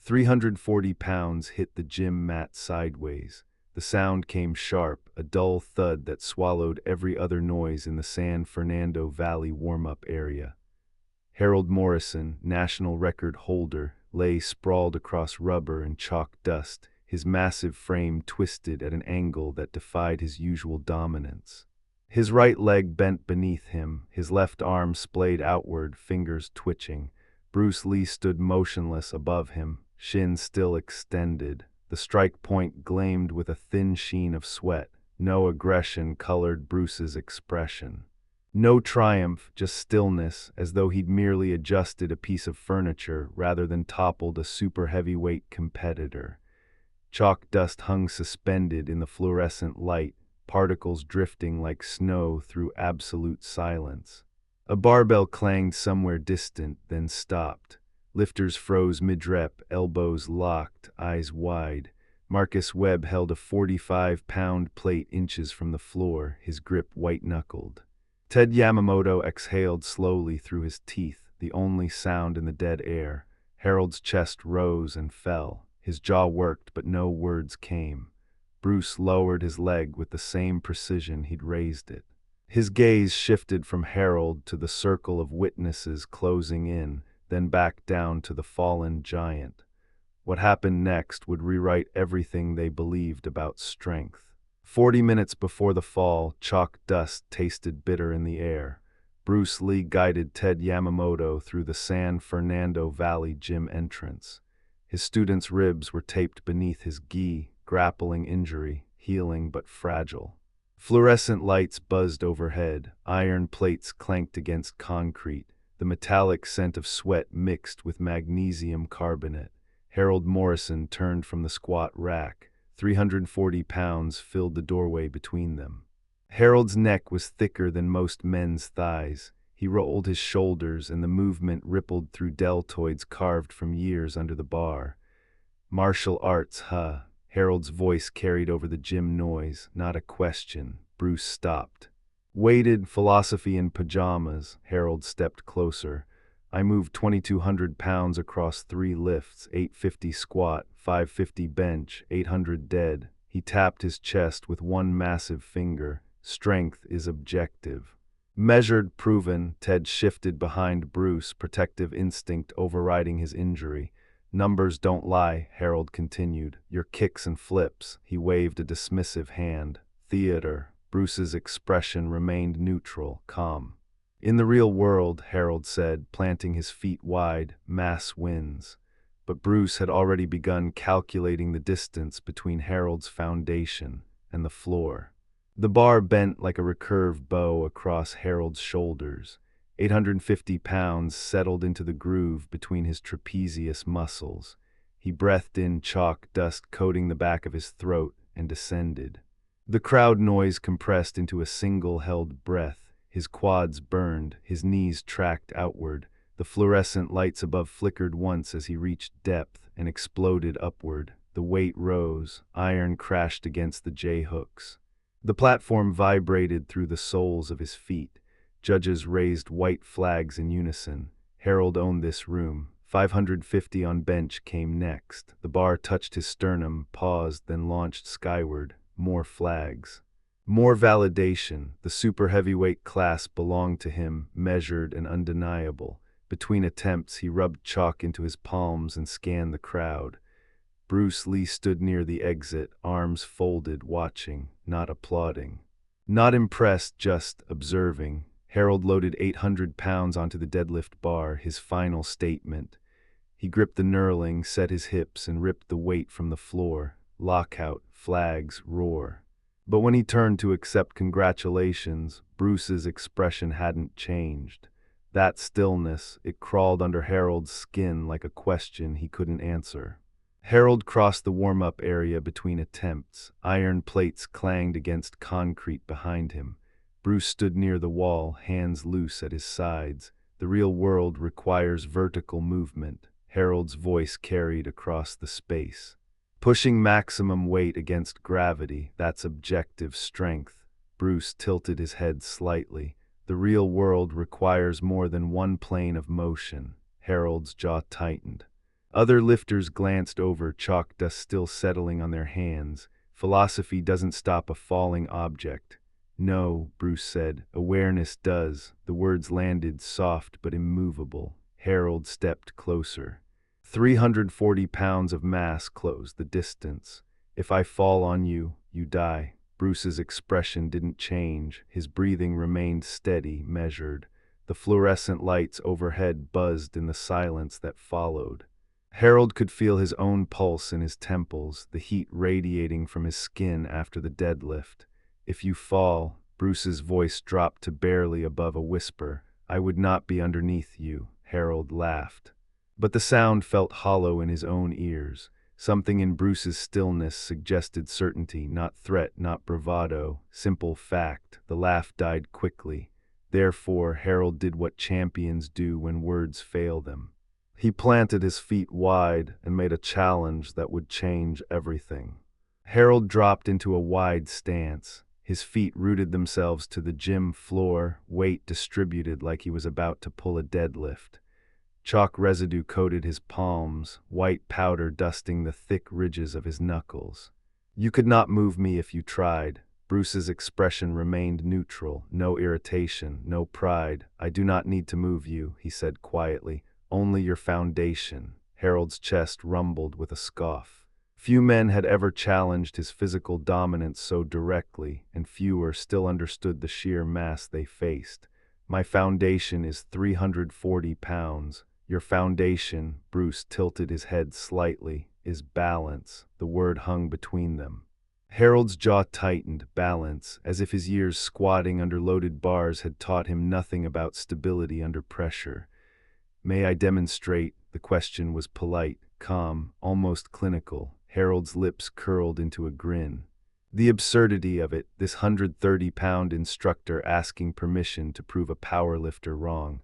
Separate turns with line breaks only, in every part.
340 pounds hit the gym mat sideways. The sound came sharp, a dull thud that swallowed every other noise in the San Fernando Valley warm-up area. Harold Morrison, national record holder, lay sprawled across rubber and chalk dust, his massive frame twisted at an angle that defied his usual dominance. His right leg bent beneath him, his left arm splayed outward, fingers twitching. Bruce Lee stood motionless above him, shins still extended. The strike point gleamed with a thin sheen of sweat. No aggression colored Bruce's expression. No triumph, just stillness, as though he'd merely adjusted a piece of furniture rather than toppled a super heavyweight competitor. Chalk dust hung suspended in the fluorescent light, particles drifting like snow through absolute silence. A barbell clanged somewhere distant, then stopped. Lifters froze mid-rep, elbows locked, eyes wide. Marcus Webb held a 45-pound plate inches from the floor, his grip white-knuckled. Ted Yamamoto exhaled slowly through his teeth, the only sound in the dead air. Harold's chest rose and fell. His jaw worked, but no words came. Bruce lowered his leg with the same precision he'd raised it. His gaze shifted from Harold to the circle of witnesses closing in, then back down to the fallen giant. What happened next would rewrite everything they believed about strength. 40 minutes before the fall, chalk dust tasted bitter in the air. Bruce Lee guided Ted Yamamoto through the San Fernando Valley gym entrance. His student's ribs were taped beneath his gi, grappling injury, healing but fragile. Fluorescent lights buzzed overhead, iron plates clanked against concrete, the metallic scent of sweat mixed with magnesium carbonate. Harold Morrison turned from the squat rack. 340 pounds filled the doorway between them. Harold's neck was thicker than most men's thighs. He rolled his shoulders and the movement rippled through deltoids carved from years under the bar. Martial arts, huh? Harold's voice carried over the gym noise, not a question. Bruce stopped. Weighted philosophy in pajamas, Harold stepped closer. I moved 2,200 pounds across 3 lifts, 850 squat, 550 bench, 800 dead. He tapped his chest with one massive finger. Strength is objective. Measured, proven. Ted shifted behind Bruce, protective instinct overriding his injury. Numbers don't lie, Harold continued. Your kicks and flips. He waved a dismissive hand. Theater. Bruce's expression remained neutral, calm. In the real world, Harold said, planting his feet wide, mass wins. But Bruce had already begun calculating the distance between Harold's foundation and the floor. The bar bent like a recurved bow across Harold's shoulders. 850 pounds settled into the groove between his trapezius muscles. He breathed in chalk dust coating the back of his throat and descended. The crowd noise compressed into a single held breath. His quads burned, his knees tracked outward. The fluorescent lights above flickered once as he reached depth and exploded upward. The weight rose, iron crashed against the J-hooks. The platform vibrated through the soles of his feet. Judges raised white flags in unison. Harold owned this room. 550 on bench came next. The bar touched his sternum, paused, then launched skyward. More flags. More validation. The super heavyweight class belonged to him, measured and undeniable. Between attempts, he rubbed chalk into his palms and scanned the crowd. Bruce Lee stood near the exit, arms folded, watching, not applauding. Not impressed, just observing. Harold loaded 800 pounds onto the deadlift bar, his final statement. He gripped the knurling, set his hips, and ripped the weight from the floor. Lockout, flags, roar. But when he turned to accept congratulations, Bruce's expression hadn't changed. That stillness, it crawled under Harold's skin like a question he couldn't answer. Harold crossed the warm-up area between attempts. Iron plates clanged against concrete behind him. Bruce stood near the wall, hands loose at his sides. The real world requires vertical movement. Harold's voice carried across the space. Pushing maximum weight against gravity, that's objective strength. Bruce tilted his head slightly. The real world requires more than one plane of motion. Harold's jaw tightened. Other lifters glanced over, chalk dust still settling on their hands. Philosophy doesn't stop a falling object. No, Bruce said, awareness does. The words landed soft but immovable. Harold stepped closer. 340 pounds of mass closed the distance. If I fall on you, you die. Bruce's expression didn't change. His breathing remained steady, measured. The fluorescent lights overhead buzzed in the silence that followed. Harold could feel his own pulse in his temples, the heat radiating from his skin after the deadlift. If you fall, Bruce's voice dropped to barely above a whisper, I would not be underneath you. Harold laughed. But the sound felt hollow in his own ears. Something in Bruce's stillness suggested certainty, not threat, not bravado, simple fact. The laugh died quickly. Therefore, Harold did what champions do when words fail them. He planted his feet wide and made a challenge that would change everything. Harold dropped into a wide stance. His feet rooted themselves to the gym floor, weight distributed like he was about to pull a deadlift. Chalk residue coated his palms, white powder dusting the thick ridges of his knuckles. You could not move me if you tried. Bruce's expression remained neutral, no irritation, no pride. I do not need to move you, he said quietly. Only your foundation. Harold's chest rumbled with a scoff. Few men had ever challenged his physical dominance so directly, and fewer still understood the sheer mass they faced. My foundation is 340 pounds. Your foundation, Bruce tilted his head slightly, is balance. The word hung between them. Harold's jaw tightened, balance, as if his years squatting under loaded bars had taught him nothing about stability under pressure. May I demonstrate? The question was polite, calm, almost clinical. Harold's lips curled into a grin. The absurdity of it, this 130-pound instructor asking permission to prove a powerlifter wrong.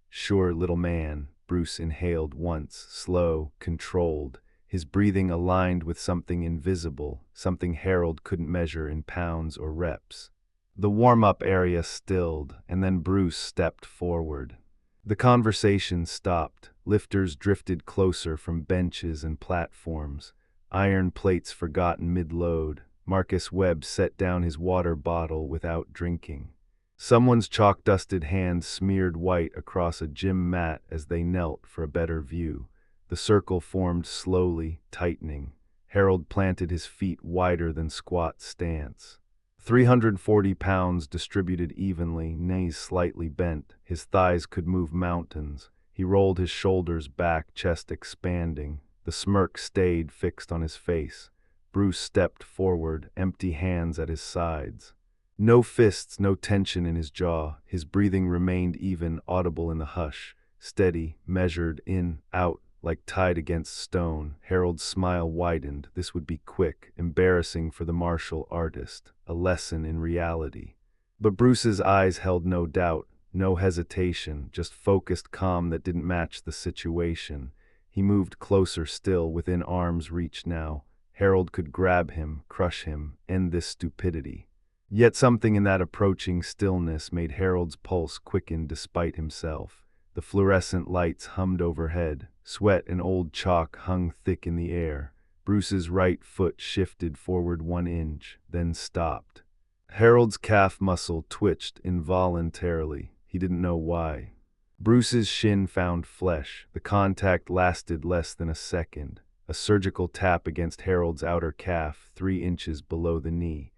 Sure, little man, Bruce inhaled once, slow, controlled, his breathing aligned with something invisible, something Harold couldn't measure in pounds or reps. The warm-up area stilled, and then Bruce stepped forward. The conversation stopped. Lifters drifted closer from benches and platforms. Iron plates forgotten mid-load. Marcus Webb set down his water bottle without drinking. Someone's chalk-dusted hand smeared white across a gym mat as they knelt for a better view. The circle formed slowly, tightening. Harold planted his feet wider than squat stance. 340 pounds distributed evenly, knees slightly bent. His thighs could move mountains. He rolled his shoulders back, chest expanding. The smirk stayed fixed on his face. Bruce stepped forward, empty hands at his sides. No fists, no tension in his jaw. His breathing remained even, audible in the hush. Steady, measured, in, out, like tied against stone. Harold's smile widened. This would be quick, embarrassing for the martial artist, a lesson in reality. But Bruce's eyes held no doubt, no hesitation, just focused calm that didn't match the situation. He moved closer still, within arm's reach now. Harold could grab him, crush him, end this stupidity. Yet something in that approaching stillness made Harold's pulse quicken despite himself. The fluorescent lights hummed overhead. Sweat and old chalk hung thick in the air. Bruce's right foot shifted forward 1 inch, then stopped. Harold's calf muscle twitched involuntarily. He didn't know why. Bruce's shin found flesh. The contact lasted less than a second. A surgical tap against Harold's outer calf, 3 inches below the knee.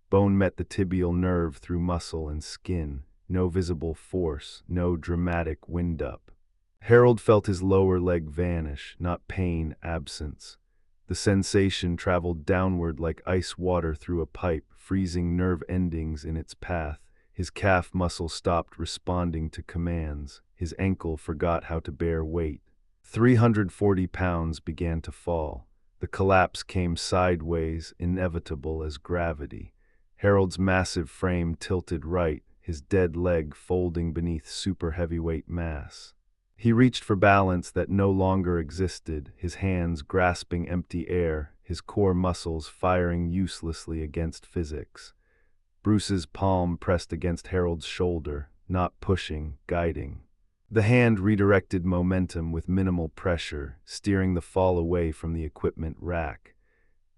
Bone met the tibial nerve through muscle and skin. No visible force, no dramatic wind-up. Harold felt his lower leg vanish, not pain, absence. The sensation traveled downward like ice water through a pipe, freezing nerve endings in its path. His calf muscle stopped responding to commands. His ankle forgot how to bear weight. 340 pounds began to fall. The collapse came sideways, inevitable as gravity. Harold's massive frame tilted right, his dead leg folding beneath super heavyweight mass. He reached for balance that no longer existed, his hands grasping empty air, his core muscles firing uselessly against physics. Bruce's palm pressed against Harold's shoulder, not pushing, guiding. The hand redirected momentum with minimal pressure, steering the fall away from the equipment rack.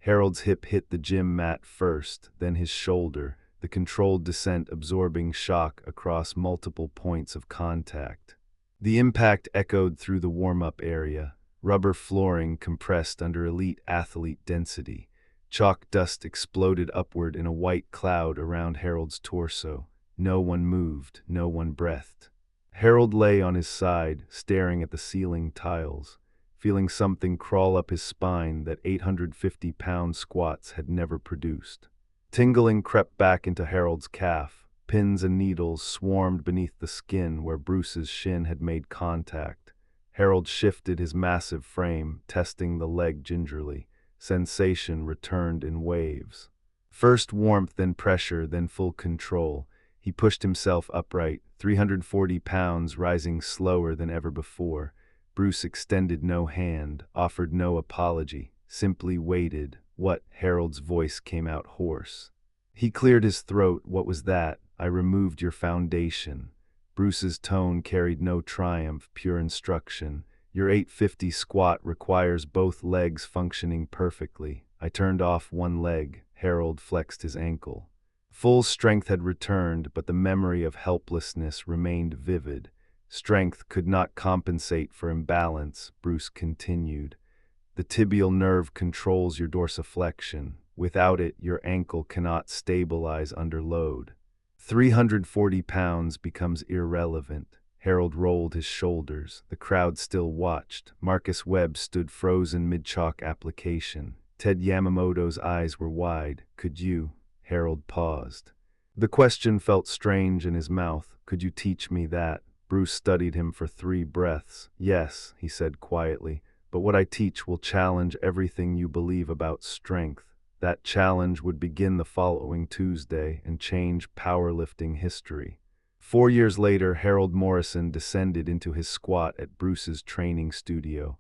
Harold's hip hit the gym mat first, then his shoulder, the controlled descent absorbing shock across multiple points of contact. The impact echoed through the warm-up area, rubber flooring compressed under elite athlete density. Chalk dust exploded upward in a white cloud around Harold's torso. No one moved, no one breathed. Harold lay on his side, staring at the ceiling tiles, feeling something crawl up his spine that 850-pound squats had never produced. Tingling crept back into Harold's calf. Pins and needles swarmed beneath the skin where Bruce's shin had made contact. Harold shifted his massive frame, testing the leg gingerly. Sensation returned in waves. First warmth, then pressure, then full control. He pushed himself upright, 340 pounds rising slower than ever before. Bruce extended no hand, offered no apology, simply waited. What? Harold's voice came out hoarse. He cleared his throat. What was that? I removed your foundation. Bruce's tone carried no triumph, pure instruction. Your 850 squat requires both legs functioning perfectly. I turned off one leg. Harold flexed his ankle. Full strength had returned, but the memory of helplessness remained vivid. Strength could not compensate for imbalance, Bruce continued. The tibial nerve controls your dorsiflexion. Without it, your ankle cannot stabilize under load. 340 pounds becomes irrelevant. Harold rolled his shoulders. The crowd still watched. Marcus Webb stood frozen mid-chalk application. Ted Yamamoto's eyes were wide. Could you? Harold paused. The question felt strange in his mouth. Could you teach me that? Bruce studied him for 3 breaths. Yes, he said quietly, but what I teach will challenge everything you believe about strength. That challenge would begin the following Tuesday and change powerlifting history. 4 years later, Harold Morrison descended into his squat at Bruce's training studio.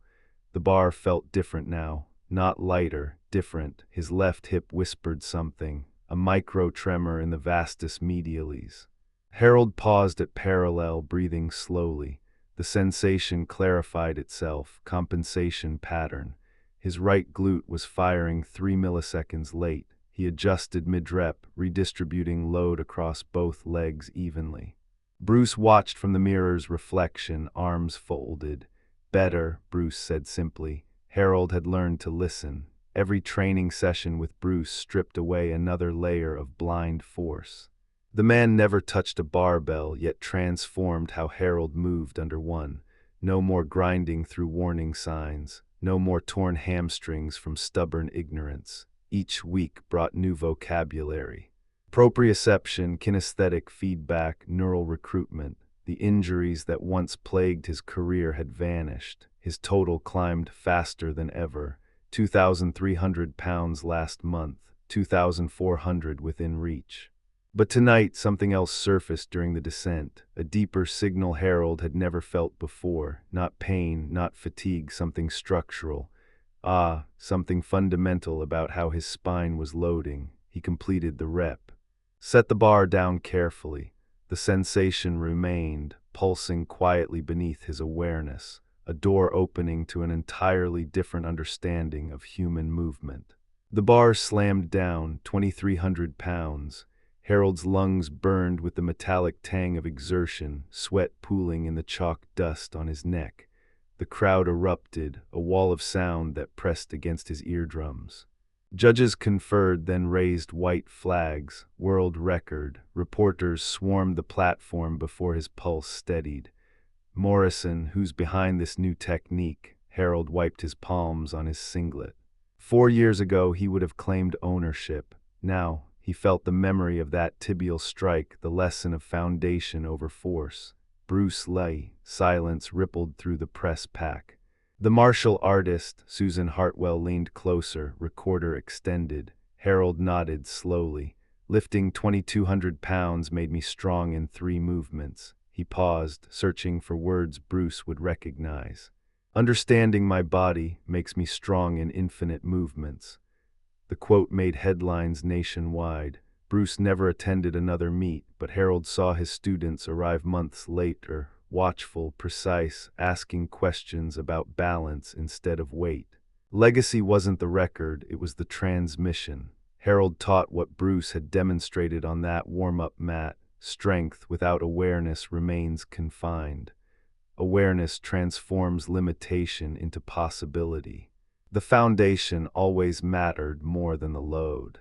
The bar felt different now, not lighter, different. His left hip whispered something, a micro-tremor in the vastus medialis. Harold paused at parallel, breathing slowly. The sensation clarified itself, compensation pattern. His right glute was firing 3 milliseconds late. He adjusted mid-rep, redistributing load across both legs evenly. Bruce watched from the mirror's reflection, arms folded. Better, Bruce said simply. Harold had learned to listen. Every training session with Bruce stripped away another layer of blind force. The man never touched a barbell, yet transformed how Harold moved under one. No more grinding through warning signs. No more torn hamstrings from stubborn ignorance. Each week brought new vocabulary. Proprioception, kinesthetic feedback, neural recruitment. The injuries that once plagued his career had vanished. His total climbed faster than ever. 2,300 pounds last month, 2,400 within reach. But tonight something else surfaced during the descent, a deeper signal Harold had never felt before, not pain, not fatigue, something structural. Something fundamental about how his spine was loading. He completed the rep. Set the bar down carefully. The sensation remained, pulsing quietly beneath his awareness, a door opening to an entirely different understanding of human movement. The bar slammed down, 2,300 pounds. Harold's lungs burned with the metallic tang of exertion, sweat pooling in the chalk dust on his neck. The crowd erupted, a wall of sound that pressed against his eardrums. Judges conferred, then raised white flags. World record. Reporters swarmed the platform before his pulse steadied. Morrison, who's behind this new technique? Harold wiped his palms on his singlet. 4 years ago, he would have claimed ownership. Now, he felt the memory of that tibial strike, the lesson of foundation over force. Bruce lay. Silence rippled through the press pack. The martial artist, Susan Hartwell, leaned closer, recorder extended. Harold nodded slowly. Lifting 2,200 pounds made me strong in 3 movements. He paused, searching for words Bruce would recognize. Understanding my body makes me strong in infinite movements. The quote made headlines nationwide. Bruce never attended another meet, but Harold saw his students arrive months later, watchful, precise, asking questions about balance instead of weight. Legacy wasn't the record, it was the transmission. Harold taught what Bruce had demonstrated on that warm-up mat. Strength without awareness remains confined. Awareness transforms limitation into possibility. The foundation always mattered more than the load.